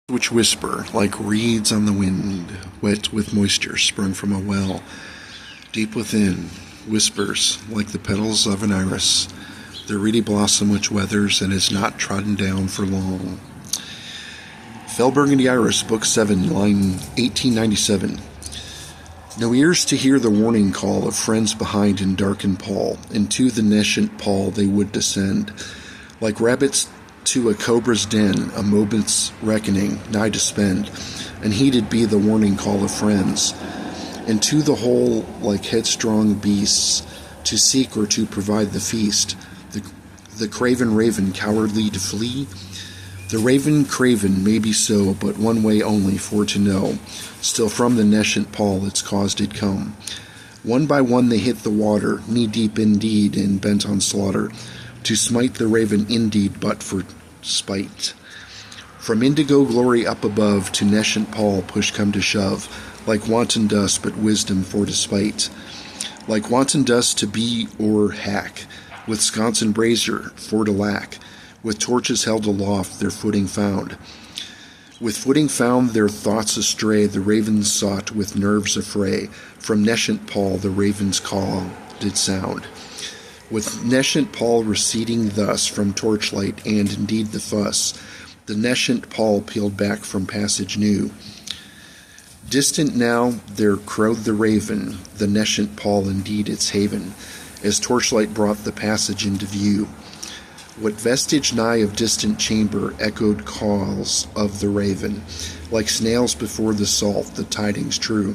which whisper like reeds on the wind, wet with moisture sprung from a well. Deep within, whispers like the petals of an iris, the reedy blossom which weathers and is not trodden down for long. Fell Burgundy Iris, Book 7, line 1897. No ears to hear the warning call of friends behind in darkened pall. Into the nescient pall they would descend, like rabbits to a cobra's den, a moment's reckoning nigh to spend, and heeded be the warning call of friends. Into the hole, like headstrong beasts, to seek or to provide the feast, the craven raven cowardly to flee. The raven craven may be so, but one way only for to know. Still from the nescient pall its cause did come. One by one they hit the water, knee-deep indeed, and bent on slaughter, to smite the raven indeed but for spite. From indigo glory up above, to nescient pall push come to shove, like wanton dust but wisdom for despite. Like wanton dust to be or hack, with sconce and brazier for to lack, with torches held aloft their footing found. With footing found their thoughts astray, the ravens sought with nerves affray. From nescient pall the raven's call did sound. With nescient pall receding thus from torchlight and indeed the fuss, the nescient pall peeled back from passage new. Distant now there crowed the raven, the nescient pall indeed its haven, as torchlight brought the passage into view. What vestige nigh of distant chamber echoed calls of the raven, like snails before the salt, the tidings true.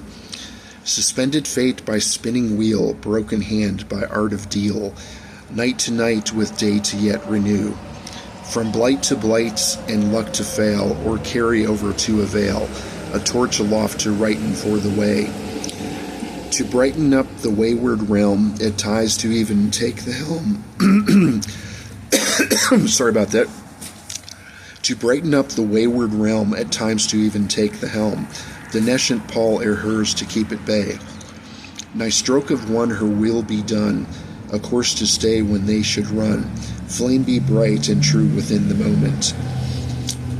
Suspended fate by spinning wheel, broken hand by art of deal, night to night with day to yet renew. From blight to blight and luck to fail, or carry over to avail, a torch aloft to brighten for the way. To brighten up the wayward realm, at ties to even take the helm. Sorry about that. To brighten up the wayward realm, at times to even take the helm, the nescient pall ere hers to keep at bay. Nigh stroke of one her will be done, a course to stay when they should run, flame be bright and true within the moment.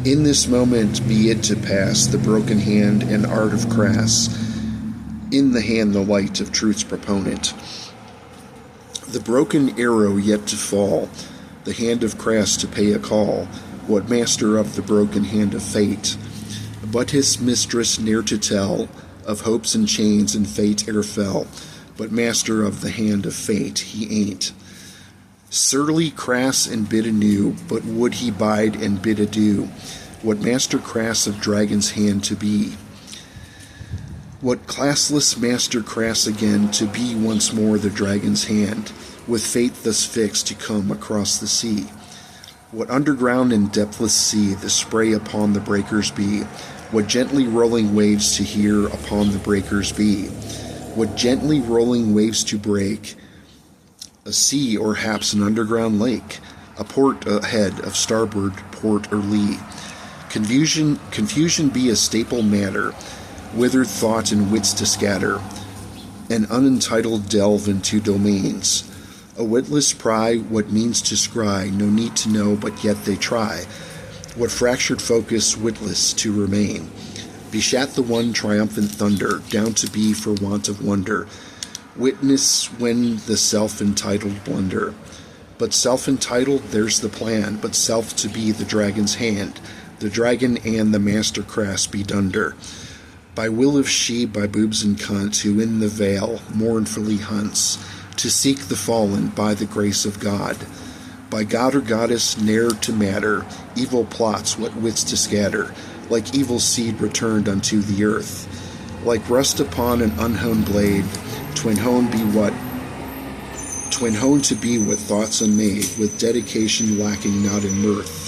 In this moment be it to pass the broken hand and art of crass, in the hand the light of truth's proponent. The broken arrow yet to fall, the hand of crass to pay a call, what master of the broken hand of fate, but his mistress ne'er to tell, of hopes and chains and fate ere fell, but master of the hand of fate he ain't. Surly crass and bid anew, but would he bide and bid adieu, what master crass of dragon's hand to be? What classless master crass again to be once more the dragon's hand, with fate thus fixed to come across the sea? What underground and depthless sea the spray upon the breakers be? What gently rolling waves to hear upon the breakers be? What gently rolling waves to break? A sea or haps an underground lake, a port ahead of starboard port or lee. Confusion be a staple matter, withered thought and wits to scatter, an unentitled delve into domains. A witless pry what means to scry, no need to know, but yet they try. What fractured focus witless to remain. Beshat the one triumphant thunder, down to be for want of wonder. Witness when the self-entitled blunder. But self-entitled, there's the plan, but self to be the dragon's hand, the dragon and the master crass be dunder. By will of she, by boobs and cunt, who in the vale mournfully hunts, to seek the fallen by the grace of God. By god or goddess ne'er to matter, evil plots what wits to scatter, like evil seed returned unto the earth. Like rust upon an unhoned blade, twin honed to be what thoughts unmade, with dedication lacking not in mirth.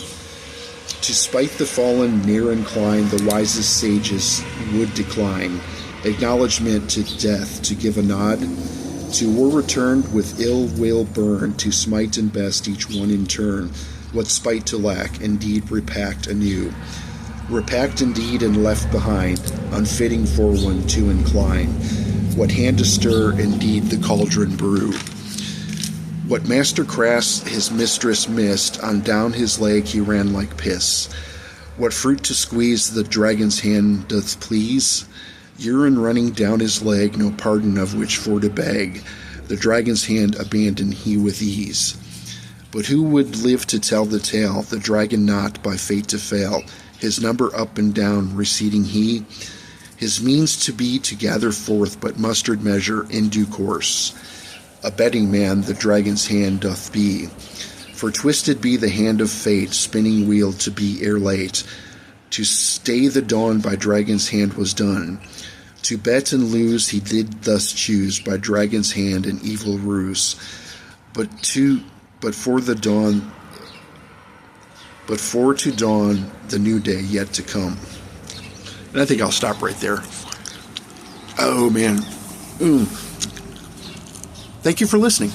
To spite the fallen near incline, the wisest sages would decline. Acknowledgement to death to give a nod, to war returned with ill will burn, to smite and best each one in turn, what spite to lack, indeed repacked anew. Repacked indeed and left behind, unfitting for one to incline, what hand to stir, indeed the cauldron brew. What Master Crass his mistress missed, on down his leg he ran like piss. What fruit to squeeze the dragon's hand doth please? Urine running down his leg, no pardon of which for to beg. The dragon's hand abandoned he with ease. But who would live to tell the tale? The dragon not by fate to fail, his number up and down receding he, his means to be to gather forth but mustered measure in due course. A betting man the dragon's hand doth be, for twisted be the hand of fate, spinning wheel to be ere late. To stay the dawn by dragon's hand was done. To bet and lose he did thus choose, by dragon's hand an evil ruse. But for to dawn the new day yet to come. And I think I'll stop right there. Oh man. Thank you for listening.